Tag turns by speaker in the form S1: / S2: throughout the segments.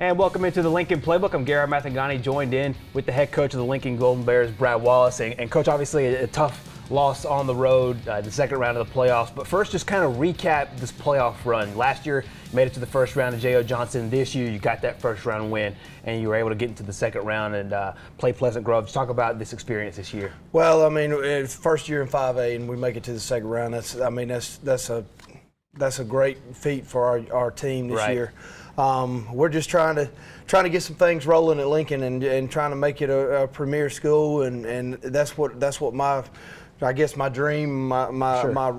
S1: And welcome into the Lincoln Playbook. I'm Gary Mathangani, joined in with the head coach of the Lincoln Golden Bears, Brad Wallace. And Coach, obviously a tough loss on the road, the second round of the playoffs. But first, just kind of recap this playoff run. Last year, you made it to the first round of J.O. Johnson. This year, you got that first round win, and you were able to get into the second round and play Pleasant Grove. Just talk about this experience this year.
S2: Well, I mean, it's first year in 5A, and we make it to the second round. That's a great feat for our team this year. We're just trying to get some things rolling at Lincoln and trying to make it a premier school, and that's what my dream, my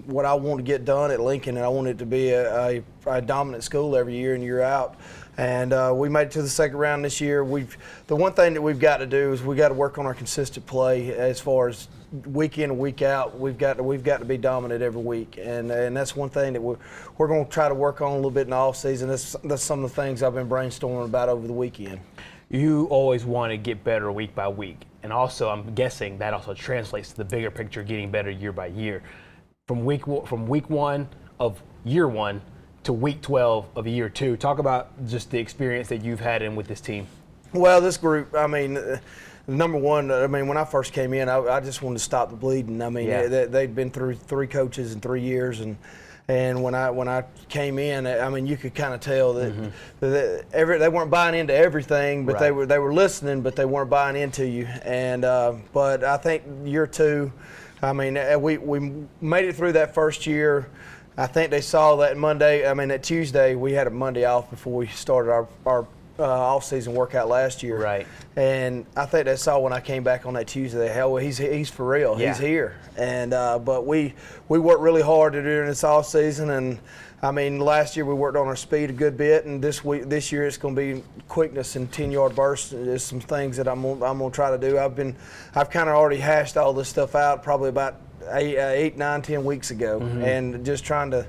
S2: what I want to get done at Lincoln, and I want it to be a dominant school every year in, year out. And we made it to the second round this year. The one thing that we've got to do is we got to work on our consistent play as far as week in and week out. We've got to be dominant every week, and that's one thing that we're going to try to work on a little bit in the off season. That's some of the things I've been brainstorming about over the weekend.
S1: You always want to get better week by week, and also I'm guessing that also translates to the bigger picture, getting better year by year. From week one of year one to week 12 of year two, talk about just the experience that you've had in with this team.
S2: Well, this group, I mean, number one, I mean, when I first came in, I just wanted to stop the bleeding. I mean, they'd been through 3 coaches in 3 years, and when I came in, I mean, you could kind of tell that, they weren't buying into everything, but they were listening, but they weren't buying into you. And but I think year two, I mean, we made it through that first year. I think they saw that Tuesday, we had a Monday off before we started our off-season workout last year.
S1: Right.
S2: And I think they saw when I came back on that Tuesday, hell, he's for real.
S1: Yeah.
S2: He's here. And but we worked really hard during this off-season, and I mean, last year we worked on our speed a good bit, and this year it's going to be quickness and 10-yard bursts. There's some things that I'm going to try to do. I've kind of already hashed all this stuff out probably about 8, 9, 10 weeks ago, and just trying to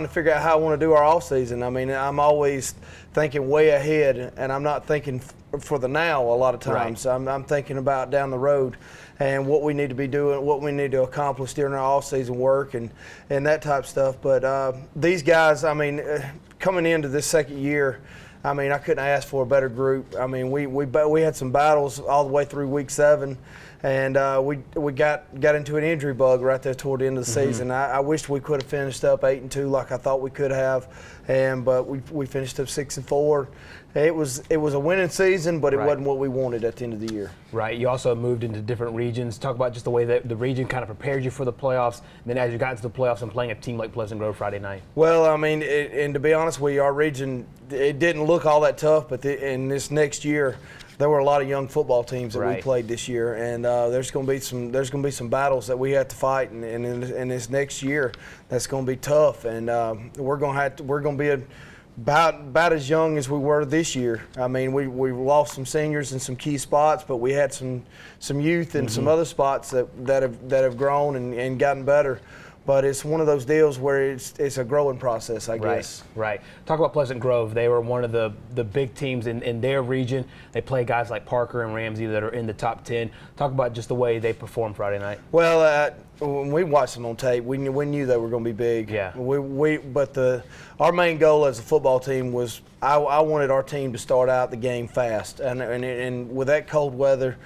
S2: figure out how I want to do our off season. I mean, I'm always thinking way ahead, and I'm not thinking for the now a lot of times. Right. I'm thinking about down the road and what we need to be doing, what we need to accomplish during our off season work and that type of stuff. But these guys, I mean, coming into this second year, I mean, I couldn't ask for a better group. I mean, we had some battles all the way through week 7. And we got into an injury bug right there toward the end of the season. I wished we could have finished up 8-2 like I thought we could have, but we finished up 6-4. It was a winning season, but it wasn't what we wanted at the end of the year. Right.
S1: You also moved into different regions. Talk about just the way that the region kind of prepared you for the playoffs. And then as you got into the playoffs and playing a team like Pleasant Grove Friday night.
S2: Well, I mean, and to be honest with you, our region, it didn't look all that tough, but in this next year, there were a lot of young football teams that we played this year, and there's going to be some battles that we have to fight, and in this next year, that's going to be tough, and we're going to be about as young as we were this year. I mean, we lost some seniors in some key spots, but we had some youth in some other spots that have grown and gotten better. But it's one of those deals where it's a growing process, I guess.
S1: Right. Talk about Pleasant Grove. They were one of the big teams in their region. They play guys like Parker and Ramsey that are in the top 10. Talk about just the way they performed Friday night.
S2: Well, when we watched them on tape, we knew they were going to be big.
S1: Yeah.
S2: But our main goal as a football team was I wanted our team to start out the game fast, and with that cold weather,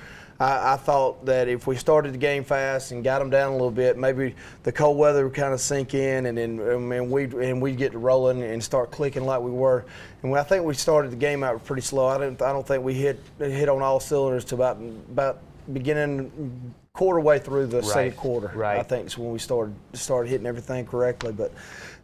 S2: I thought that if we started the game fast and got them down a little bit, maybe the cold weather would kind of sink in, and then we'd get to rolling and start clicking like we were. And I think we started the game out pretty slow. I don't think we hit on all cylinders to about beginning quarter way through the second quarter.
S1: Right.
S2: I think is when we started hitting everything correctly, but.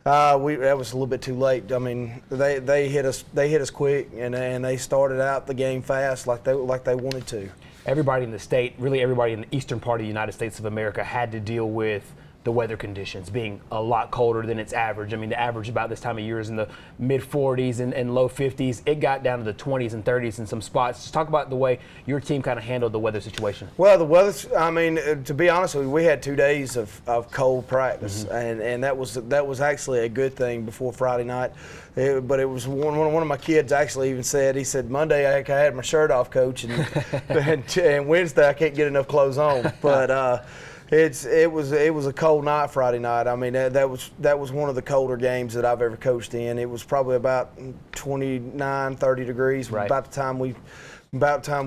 S2: That was a little bit too late. I mean, they hit us quick, and they started out the game fast like they wanted to.
S1: Everybody in the state, really everybody in the eastern part of the United States of America, had to deal with the weather conditions being a lot colder than its average. I mean, the average about this time of year is in the mid-40s and low 50s. It got down to the 20s and 30s in some spots. Just talk about the way your team kind of handled the weather situation.
S2: Well, the weather, I mean, to be honest with you, we had 2 days of cold practice, and that was actually a good thing before Friday night. But it was one of my kids actually even said, he said, Monday I had my shirt off, Coach, and Wednesday I can't get enough clothes on. But It was a cold night Friday night. I mean, that was one of the colder games that I've ever coached in. It was probably about 29, 30 degrees
S1: right.
S2: about the time we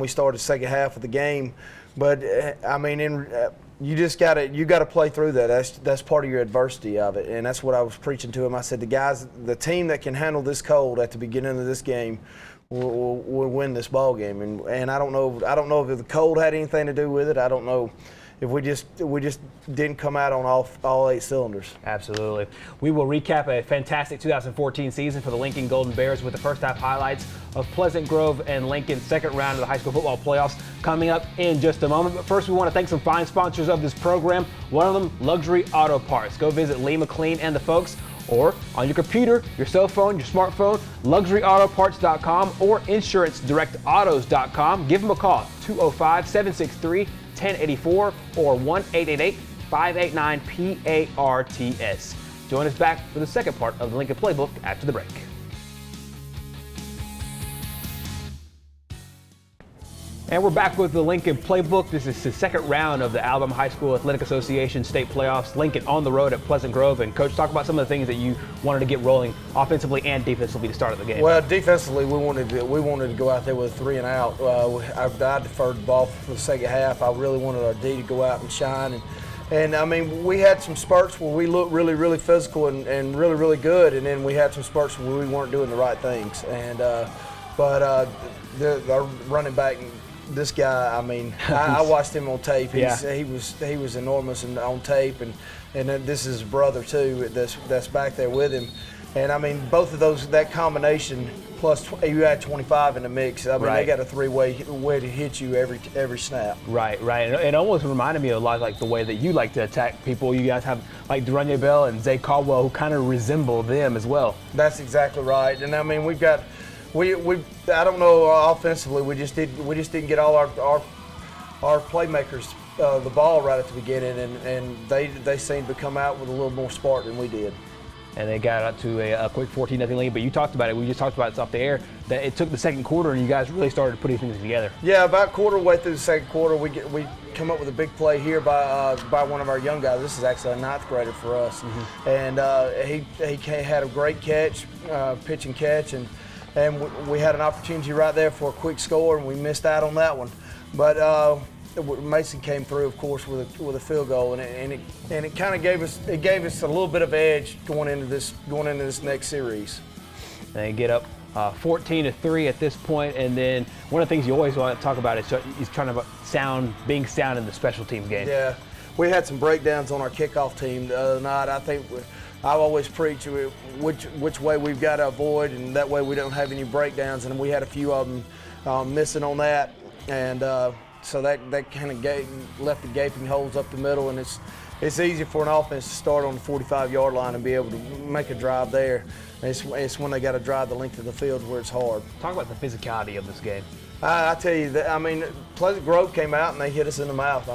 S2: started the second half of the game. But I mean, you got to play through that. That's part of your adversity of it, and that's what I was preaching to him. I said, the team that can handle this cold at the beginning of this game will win this ball game. And I don't know if the cold had anything to do with it. I don't know if we just didn't come out on all 8 cylinders.
S1: Absolutely. We will recap a fantastic 2014 season for the Lincoln Golden Bears with the first half highlights of Pleasant Grove and Lincoln's second round of the high school football playoffs coming up in just a moment. But first, we want to thank some fine sponsors of this program. One of them, Luxury Auto Parts. Go visit Lee McLean and the folks, or on your computer, your cell phone, your smartphone, luxuryautoparts.com or insurancedirectautos.com. Give them a call, 205-763-1084 or 1-888-589-PARTS. Join us back for the second part of the Lincoln Playbook after the break. And we're back with the Lincoln Playbook. This is the second round of the Alabama High School Athletic Association state playoffs. Lincoln on the road at Pleasant Grove. And Coach, talk about some of the things that you wanted to get rolling offensively and defensively to start the game.
S2: Well, defensively, we wanted to go out there with a 3 and out. I deferred the ball for the second half. I really wanted our D to go out and shine. And I mean, we had some spurts where we looked really, really physical and really, really good. And then we had some spurts where we weren't doing the right things. And but the running back, this guy, I mean, I watched him on tape. He was enormous on tape, and then this is his brother too. That's back there with him, and I mean, both of those, that combination plus you add 25 in the mix. I mean, they got a 3-way way to hit you every snap.
S1: Right. It almost reminded me a lot like the way that you like to attack people. You guys have like Duranye Bell and Zay Caldwell who kind of resemble them as well.
S2: That's exactly right, and I mean, we've got. I don't know, offensively, we just didn't get all our playmakers the ball right at the beginning, and they seemed to come out with a little more spark than we did.
S1: And they got up to a quick 14-0 lead. But you talked about it. We just talked about it off the air. That it took the second quarter, and you guys really started putting things together.
S2: Yeah, about quarter way through the second quarter, we come up with a big play here by one of our young guys. This is actually a 9th grader for us, and he had a great catch, pitch and catch, and we had an opportunity right there for a quick score, and we missed out on that one. But Mason came through, of course, with a field goal, and it kind of gave us a little bit of edge going into this next series.
S1: They get up 14-3 at this point, and then one of the things you always want to talk about is trying to being sound in the special teams game.
S2: Yeah, we had some breakdowns on our kickoff team the other night. I think I've always preached which way we've got to avoid, and that way we don't have any breakdowns. And we had a few of them missing on that, and so that kind of left the gaping holes up the middle. And it's easy for an offense to start on the 45-yard line and be able to make a drive there. It's when they got to drive the length of the field where it's hard.
S1: Talk about the physicality of this game.
S2: I tell you, I mean, Pleasant Grove came out and they hit us in the mouth.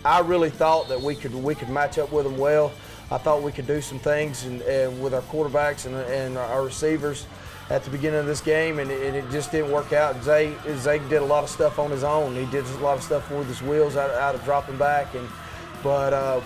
S2: I really thought that we could match up with them well. I thought we could do some things and with our quarterbacks and our receivers at the beginning of this game, and it just didn't work out. Zay did a lot of stuff on his own. He did a lot of stuff with his wheels out of dropping back, but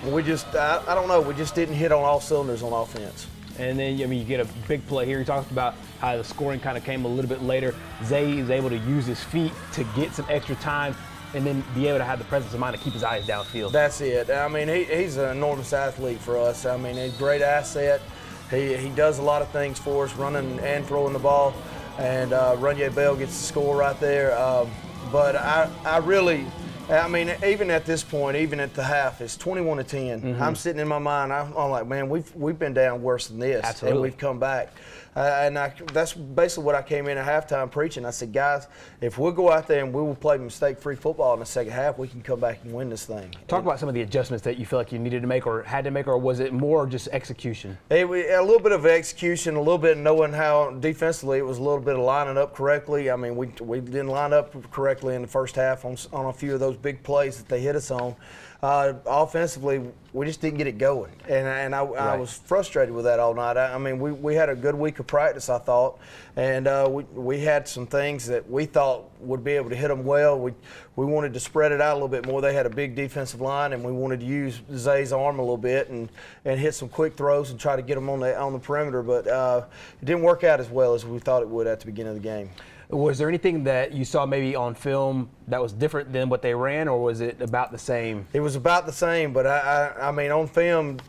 S2: we just I don't know. We just didn't hit on all cylinders on offense.
S1: And then, I mean, you get a big play here. You talked about how the scoring kind of came a little bit later. Zay is able to use his feet to get some extra time, and then be able to have the presence of mind to keep his eyes downfield.
S2: That's it. I mean, he's an enormous athlete for us. I mean, he's a great asset. He does a lot of things for us, running and throwing the ball. And Runye Bell gets the score right there. But I mean, even at this point, even at the half, it's 21-10. I'm sitting in my mind, I'm like, man, we've been down worse than this.
S1: Absolutely.
S2: And we've come back. That's basically what I came in at halftime preaching. I said, guys, if we'll go out there and we will play mistake-free football in the second half, we can come back and win this thing.
S1: Talk about some of the adjustments that you feel like you needed to make or had to make, or was it more just execution?
S2: A little bit of execution, a little bit knowing how defensively it was a little bit of lining up correctly. I mean, we didn't line up correctly in the first half on a few of those those big plays that they hit us on. Offensively, we just didn't get it going, and I was frustrated with that all night. I mean, we had a good week of practice, I thought, and we had some things that we thought would be able to hit them well. We wanted to spread it out a little bit more. They had a big defensive line, and we wanted to use Zay's arm a little bit and hit some quick throws and try to get them on the perimeter. But it didn't work out as well as we thought it would at the beginning of the game.
S1: Was there anything that you saw maybe on film that was different than what they ran, or was it about the same?
S2: It was about the same, but I mean, on film,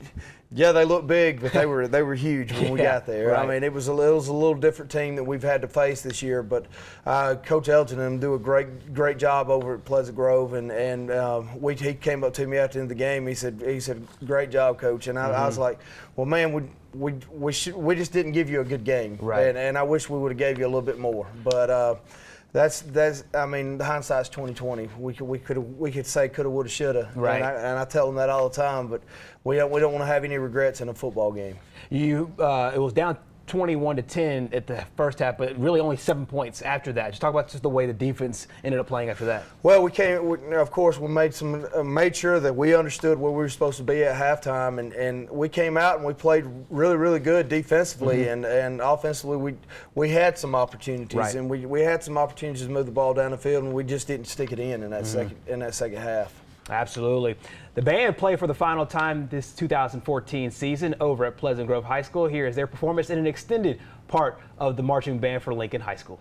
S2: yeah, they looked big, but they were huge when we got there.
S1: Right.
S2: I mean, it was a little different team that we've had to face this year, but Coach Elgin and them do a great job over at Pleasant Grove, and he came up to me after the end of the game. He said, "Great job, Coach," and I was like, "Well, man, we just didn't give you a good game,
S1: right?
S2: And I wish we would have gave you a little bit more, but." That's I mean, hindsight's 20/20. We could say coulda, woulda, shoulda,
S1: right?
S2: And I tell them that all the time. But we don't want to have any regrets in a football game.
S1: It was down 21-10 at the first half, but really only 7 points after that. Just talk about just the way the defense ended up playing after that.
S2: Well, of course, we made sure that we understood where we were supposed to be at halftime, and we came out and we played really, really good defensively, and offensively we had some opportunities,
S1: right.
S2: And we had some opportunities to move the ball down the field, and we just didn't stick it in that second half.
S1: Absolutely. The band played for the final time this 2014 season over at Pleasant Grove High School. Here is their performance in an extended part of the marching band for Lincoln High School.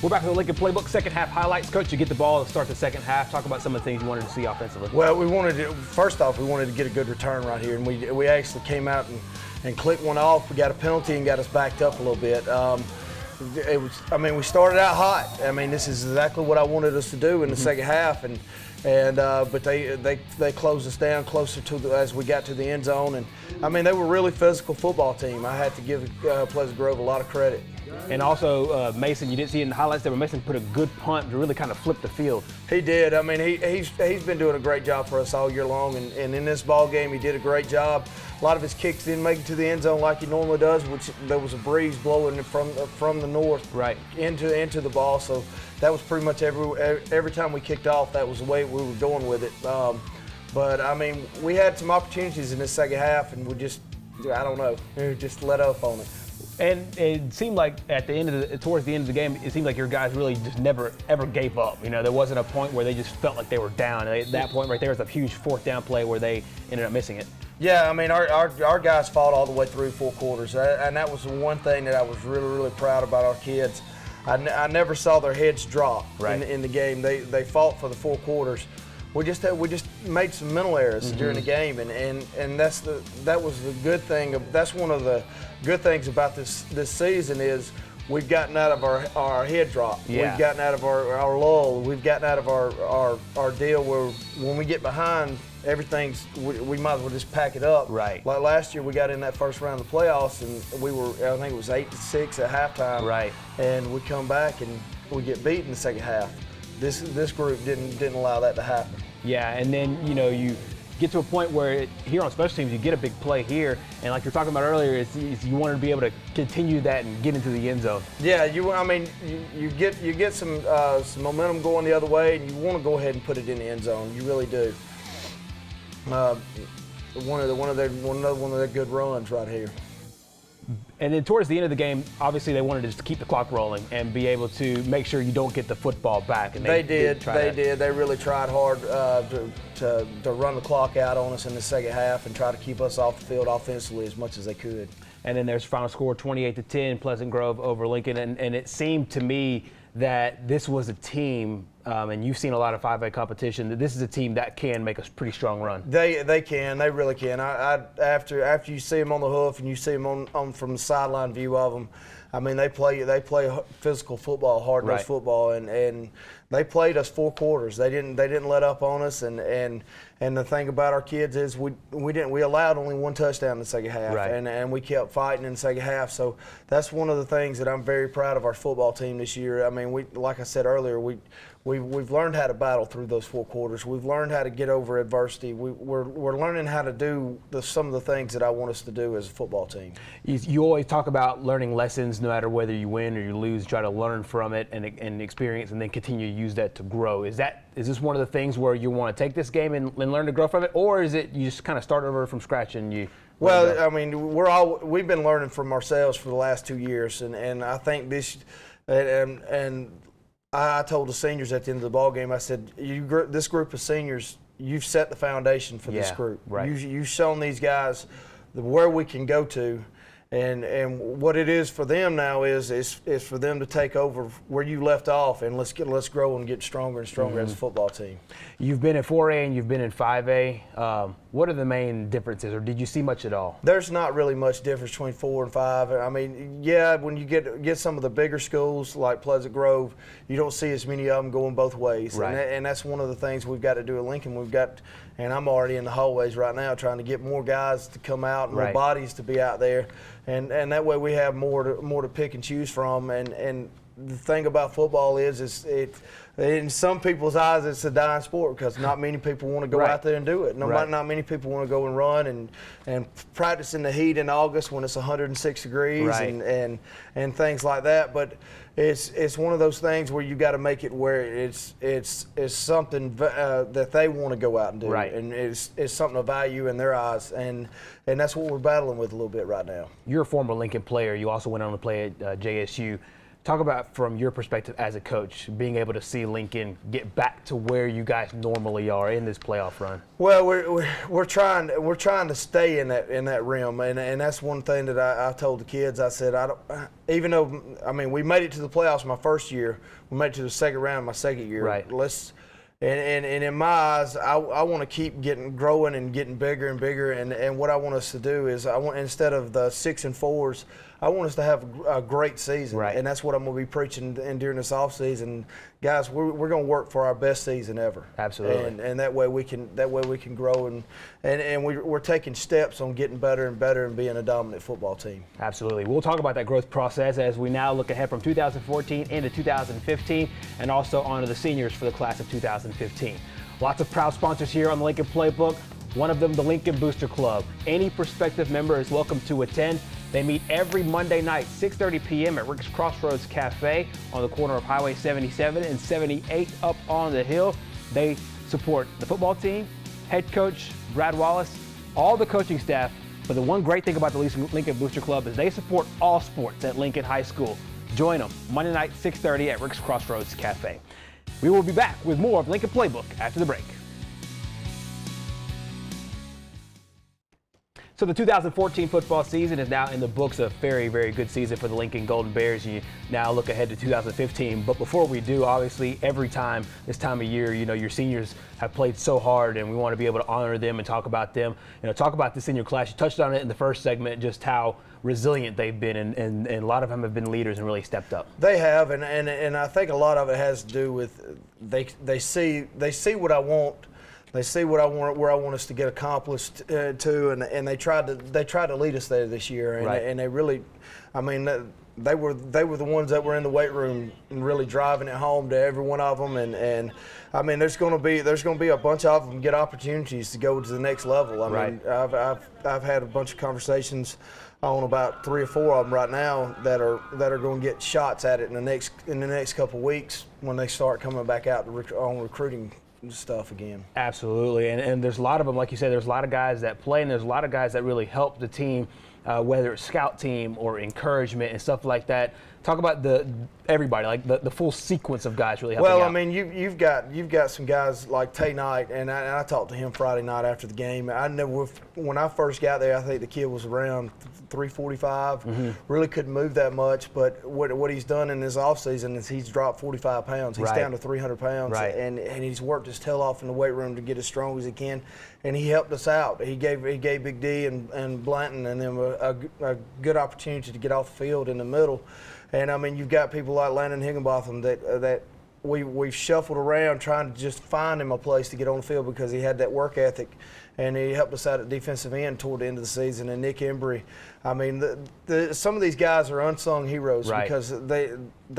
S1: We're back to the Lincoln Playbook second half highlights. Coach, you get the ball to start the second half. Talk about some of the things you wanted to see offensively.
S2: Well, first off, we wanted to get a good return right here, and we actually came out and clicked one off. We got a penalty and got us backed up a little bit. We started out hot. I mean, this is exactly what I wanted us to do in the second half, but they closed us down closer as we got to the end zone, and I mean, they were a really physical football team. I had to give Pleasant Grove a lot of credit.
S1: And also, Mason, you didn't see it in the highlights there, but Mason put a good punt to really kind of flip the field.
S2: He did. I mean, he's been doing a great job for us all year long, and in this ball game, he did a great job. A lot of his kicks didn't make it to the end zone like he normally does, which there was a breeze blowing from the north
S1: right
S2: into the ball. So that was pretty much every time we kicked off, that was the way we were going with it. But I mean, we had some opportunities in this second half, and we just let up on it.
S1: And it seemed like towards the end of the game, it seemed like your guys really just never ever gave up. You know, there wasn't a point where they just felt like they were down. And at that point right there was a huge fourth down play where they ended up missing it.
S2: Yeah, I mean, our guys fought all the way through 4 quarters, and that was the one thing that I was really, really proud about our kids. I never saw their heads drop in the game. They fought for the 4 quarters. We just made some mental errors during the game, and that was the good thing. That's one of the good things about this season is we've gotten out of our head drop.
S1: Yeah.
S2: We've gotten out of our lull. We've gotten out of our deal where when we get behind, we might as well just pack it up.
S1: Right.
S2: Like last year, we got in that first round of the playoffs, and I think it was 8-6 at halftime.
S1: Right.
S2: And we come back and we get beat in the second half. This group didn't allow that to happen.
S1: Yeah, and then you get to a point where here on special teams you get a big play here, and like you're talking about earlier, is you wanted to be able to continue that and get into the end zone.
S2: Yeah, you get some momentum going the other way, and you want to go ahead and put it in the end zone. You really do. One of their good runs right here.
S1: And then towards the end of the game, obviously they wanted to just keep the clock rolling and be able to make sure you don't get the football back. And
S2: they did. They really tried hard to run the clock out on us in the second half and try to keep us off the field offensively as much as they could.
S1: And then there's final score 28-10, Pleasant Grove over Lincoln. And it seemed to me that this was a team and you've seen a lot of 5A competition, that this is a team that can make a pretty strong run.
S2: They can. They really can. After you see them on the hoof and you see them on from the sideline view of them, I mean, they play physical football, hard-nosed football, and they played us 4 quarters. They didn't let up on us, and the thing about our kids is we allowed only 1 touchdown in the second half, and we kept fighting in the second half. So that's one of the things that I'm very proud of our football team this year. I mean, like I said earlier, we've learned how to battle through those 4 quarters. We've learned how to get over adversity. We're learning how to do some of the things that I want us to do as a football team.
S1: You always talk about learning lessons, no matter whether you win or you lose. Try to learn from it and experience, and then continue to use that to grow. Is this one of the things where you want to take this game and learn to grow from it, or is it you just kind of start over from scratch and you?
S2: Well, I mean, we've been learning from ourselves for the last 2 years, and I think this and. I told the seniors at the end of the ball game, I said, this group of seniors, you've set the foundation for this group.
S1: Right.
S2: You've shown these guys where we can go to, and what it is for them now is for them to take over where you left off, and let's grow and get stronger and stronger as a football team.
S1: You've been in 4A and you've been in 5A. What are the main differences, or did you see much at all?
S2: There's not really much difference between 4 and 5. I mean, yeah, when you get some of the bigger schools like Pleasant Grove, you don't see as many of them going both ways.
S1: Right.
S2: And that's one of the things we've got to do at Lincoln. And I'm already in the hallways right now trying to get more guys to come out, and more bodies to be out there. And that way we have more to pick and choose from. And the thing about football is in some people's eyes it's a dying sport because not many people want to go out there and do it. Not many people want to go and run and practice in the heat in August when it's 106 degrees and things like that. But it's one of those things where you got to make it where it's something that they want to go out and do, and it's something of value in their eyes, and that's what we're battling with a little bit right now.
S1: You're a former Lincoln player. You also went on to play at JSU. Talk about, from your perspective as a coach, being able to see Lincoln get back to where you guys normally are in this playoff run.
S2: Well, we're trying to stay in that realm, and that's one thing that I told the kids. I said, even though we made it to the playoffs my first year, we made it to the second round my second year.
S1: Right.
S2: And in my eyes, I want to keep growing and getting bigger and bigger. And what I want us to do is instead of the 6 and 4s, I want us to have a great season.
S1: Right.
S2: And that's what I'm going to be preaching during this off season. Guys, we're going to work for our best season ever.
S1: Absolutely.
S2: And that way we can grow and we're taking steps on getting better and better and being a dominant football team.
S1: Absolutely. We'll talk about that growth process as we now look ahead from 2014 into 2015 and also onto the seniors for the class of 2015. Lots of proud sponsors here on the Lincoln Playbook. One of them, the Lincoln Booster Club. Any prospective member is welcome to attend. They meet every Monday night, 6:30 p.m. at Rick's Crossroads Cafe on the corner of Highway 77 and 78 up on the hill. They support the football team, head coach Brad Wallace, all the coaching staff. But the one great thing about the Lincoln Booster Club is they support all sports at Lincoln High School. Join them Monday night, 6:30 at Rick's Crossroads Cafe. We will be back with more of Lincoln Playbook after the break. So the 2014 football season is now in the books. A very, very good season for the Lincoln Golden Bears. You now look ahead to 2015. But before we do, obviously, every time this time of year, your seniors have played so hard, and we want to be able to honor them and talk about them. Talk about the senior class. You touched on it in the first segment, just how resilient they've been, and a lot of them have been leaders and really stepped up.
S2: They have, and I think a lot of it has to do with they see what I want. They see what I want, where I want us to get accomplished to, and they tried to lead us there this year, and they really, they were the ones that were in the weight room and really driving it home to every one of them, and there's going to be a bunch of them get opportunities to go to the next level. I've had a bunch of conversations on about 3 or 4 of them right now that are going to get shots at it in the next couple of weeks when they start coming back out on recruiting stuff again.
S1: Absolutely, and there's a lot of them, like you said, there's a lot of guys that play, and there's a lot of guys that really help the team whether it's scout team or encouragement and stuff like that. Talk about everybody, like the full sequence of guys really helping out.
S2: Well, I mean, you've got some guys like Tay Knight, and I talked to him Friday night after the game. I know when I first got there, I think the kid was around 345. Really couldn't move that much, but what he's done in his offseason is he's dropped 45 pounds. He's down to 300 pounds, and he's worked his tail off in the weight room to get as strong as he can. And he helped us out. He gave Big D and Blanton and them a good opportunity to get off the field in the middle. And I mean, you've got people like Landon Higginbotham that we've shuffled around trying to just find him a place to get on the field because he had that work ethic, and he helped us out at defensive end toward the end of the season. And Nick Embry, I mean, some of these guys are unsung heroes because they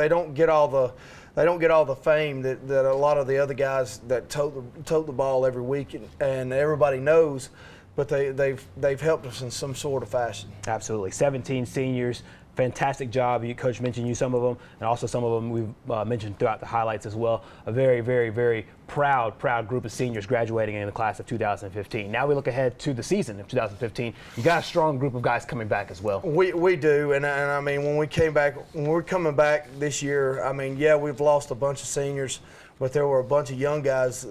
S2: don't get all the fame that a lot of the other guys that tote the ball every week and everybody knows. But they've helped us in some sort of fashion.
S1: Absolutely. 17 seniors. Fantastic job. Coach mentioned you some of them, and also some of them we've mentioned throughout the highlights as well. A very, very, very proud group of seniors graduating in the class of 2015. Now we look ahead to the season of 2015. You got a strong group of guys coming back as well.
S2: We do, and I mean, when we're coming back this year, I mean, yeah, we've lost a bunch of seniors, but there were a bunch of young guys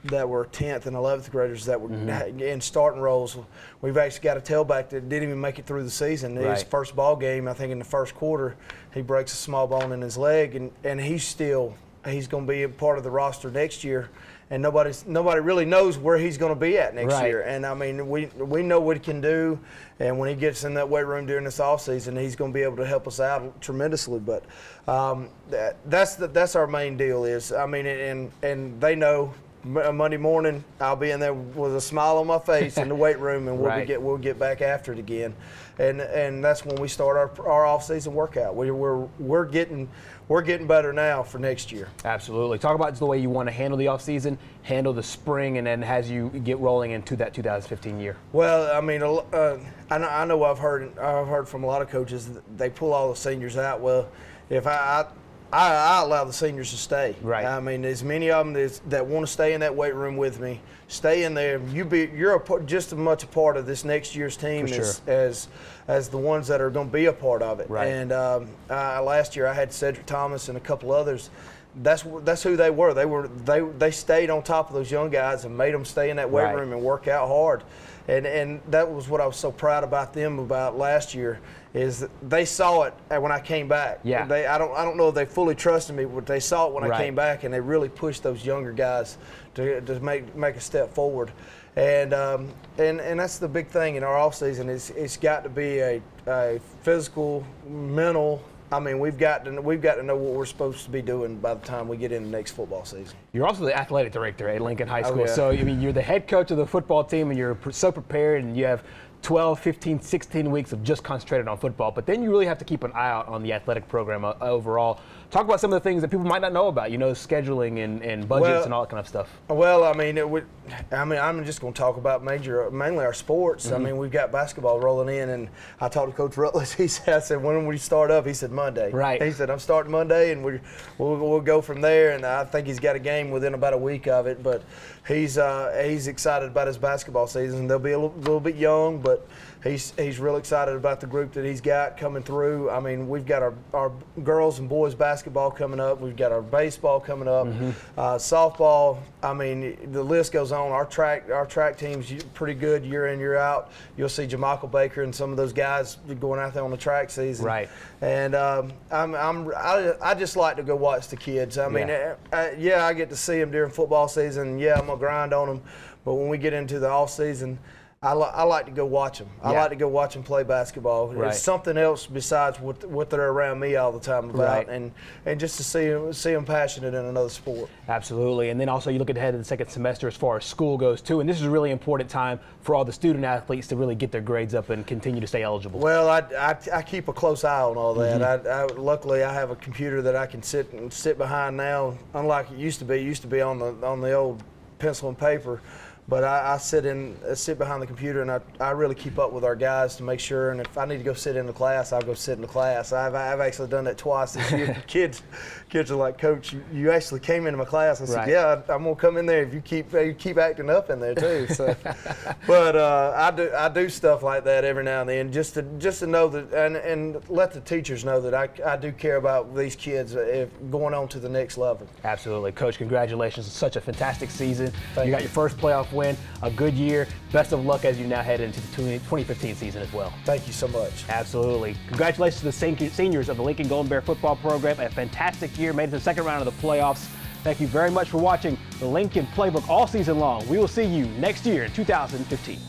S2: that were 10th and 11th graders that were in starting roles. We've actually got a tailback that didn't even make it through the season. His first ball game, I think in the first quarter, he breaks a small bone in his leg, and he's going to be a part of the roster next year. And nobody really knows where he's going to be at next year. And I mean, we know what he can do, and when he gets in that weight room during this offseason, he's going to be able to help us out tremendously. But that's our main deal is, I mean, and they know. Monday morning, I'll be in there with a smile on my face in the weight room, and we'll get back after it again, and that's when we start our off-season workout. We're getting better now for next year.
S1: Absolutely. Talk about the way you want to handle the off-season, handle the spring, and then as you get rolling into that 2015 year.
S2: Well, I mean, I know I've heard from a lot of coaches that they pull all the seniors out. Well, if I allow the seniors to stay. I mean, as many of them that want to stay in that weight room with me, stay in there. You're just as much a part of this next year's team as the ones that are going to be a part of it. And last year I had Cedric Thomas and a couple others. That's who they were. They stayed on top of those young guys and made them stay in that weight room and work out hard. And that was what I was so proud about them about last year, is that they saw it when I came back. I don't know if they fully trusted me, but they saw it when I came back, and they really pushed those younger guys to make a step forward. And that's the big thing in our off season. It's got to be a physical, mental. I mean, we've got to know what we're supposed to be doing by the time we get into next football season. You're
S1: also the athletic director at Lincoln High School. So, I mean, you're the head coach of the football team, and you're so prepared, and you have 12, 15, 16 weeks of just concentrated on football. But then you really have to keep an eye out on the athletic program overall. Talk about some of the things that people might not know about, scheduling and budgets and all that kind of stuff.
S2: Well, I mean, I'm just going to talk about mainly our sports. I mean, we've got basketball rolling in, and I talked to Coach Rutledge. I said, when we start up? He said, Monday. He said, I'm starting Monday, and we'll go from there. And I think he's got a game within about a week of it. But he's excited about his basketball season. They'll be a little bit young, but he's real excited about the group that he's got coming through. I mean, we've got our girls and boys basketball coming up. We've got our baseball coming up, softball. I mean, the list goes on. Our track team's pretty good year in, year out. You'll see Jamichael Baker and some of those guys going out there on the track season. And I just like to go watch the kids. I mean, I get to see them during football season. I'm gonna grind on them, but when we get into the off season, I like to go watch them. I like to go watch them play basketball. It's something else besides what they're around me all the time about, and just to see them passionate in another sport.
S1: Absolutely. And then also you look ahead to the second semester as far as school goes too, and this is a really important time for all the student athletes to really get their grades up and continue to stay eligible.
S2: Well, I keep a close eye on all that. Luckily I have a computer that I can sit behind now, unlike it used to be. It used to be on the old pencil and paper. But I sit behind the computer, and I really keep up with our guys to make sure. And if I need to go sit in the class, I'll go sit in the class. I've actually done that twice this year. kids are like, Coach, you actually came into my class. I said, yeah, I'm gonna come in there if you keep acting up in there too. So, but I do stuff like that every now and then, just to know that, and let the teachers know that I do care about these kids going on to the next level.
S1: Absolutely, Coach. Congratulations! It's such a fantastic season.
S2: Thank
S1: You got
S2: you.
S1: your first playoff win, a good year. Best of luck as you now head into the 2015 season as well.
S2: Thank you so much.
S1: Absolutely. Congratulations to the seniors of the Lincoln Golden Bear football program. A fantastic year, made it to the second round of the playoffs. Thank you very much for watching the Lincoln Playbook all season long. We will see you next year in 2015.